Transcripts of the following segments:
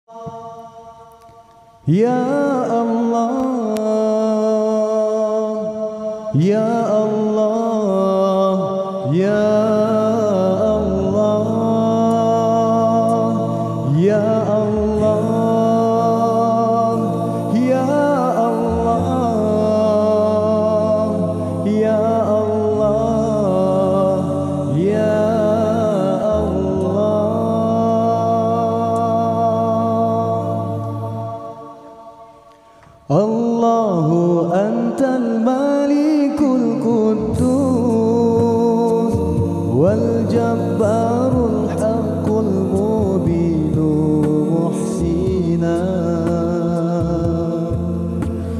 Ya Allah, Ya Allah, Ya Allah, Ya Allah, Ya Allah, Ya Allah, Ya Allah. Allahu antal malikul quddus wal jabbarul haqqul mubinu muhsina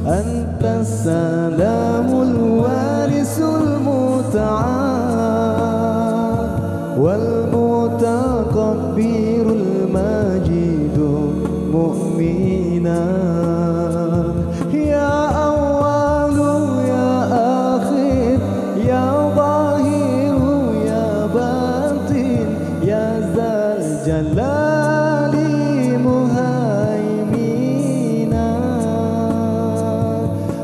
antas salamul warisul muta'al wal mutaqabbirul majidu mu'mina. Jalali muhaimina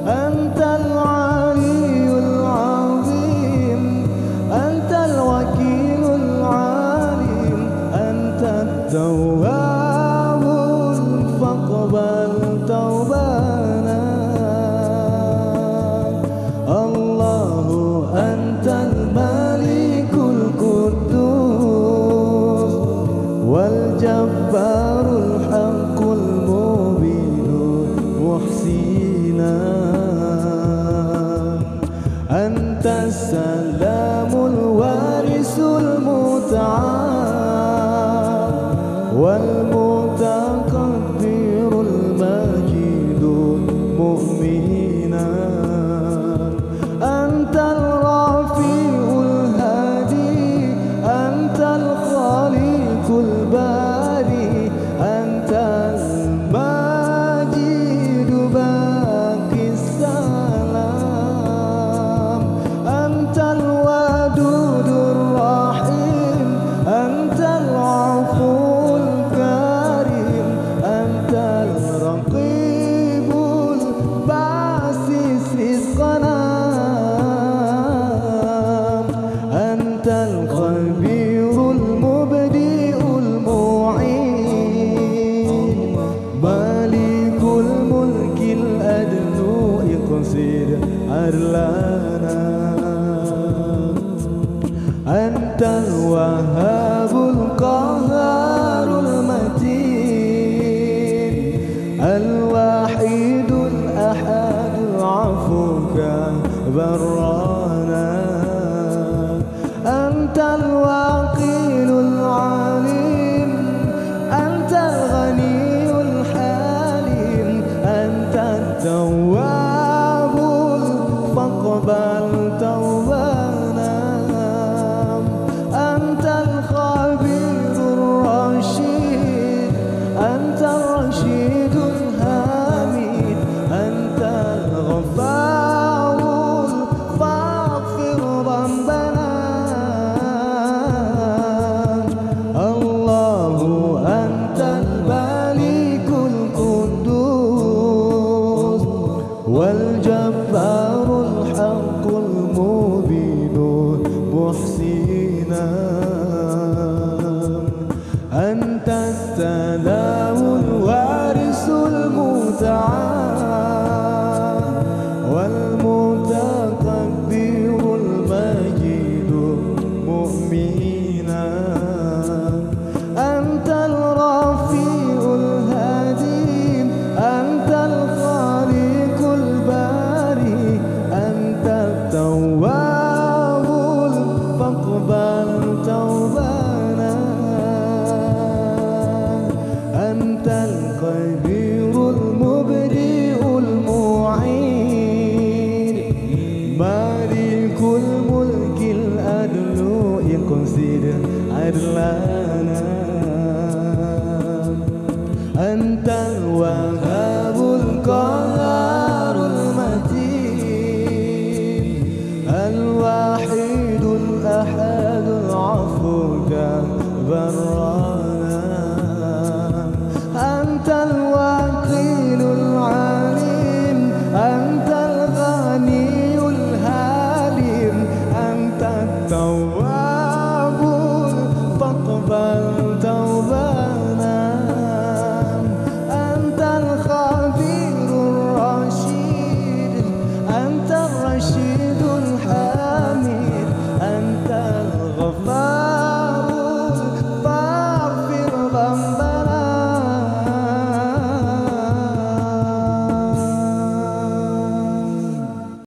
antal aliyul azim antal wakilul alim antat tawwabul faqbal tawbana. Allahu antal malikul quddus wal jabbarul haqqul mubinu muhsina antas salamul warisul muta'al wal mutaqabbirul majidul mu'mina antal rafi'ul hadi antal khaliqul bari antal majidu baqis salam antal wadudur rahim antal aful karim antal raqibul basis rizqana antal khabirul mubdi'ul mu'in malikul mulkil adlu iqsir arlana antal wahabul qaharul matin al wahidul ahadul afuka barrana antal waqilul alim antal ghaniyul halim antat tawwabul faqbal tawbana antal khabirur rashid antal rashidul hamid antal ghafarul faghfir dhanbana. Allahu antal malikul quddus wal jabbarul haqqul mubinu muhsina antas salamul warisul muta'al wal mutaqabbirul majidu mu'mina antal rafi'ul hadim antal khaliqul bari antat tawwabul faqbal tawbana antal kabirul mubdi'ul mu'in malikul mulkil adlu iqsid adlana antal wahabul qaharul matin al wahidul ahadul afuka barrana أنت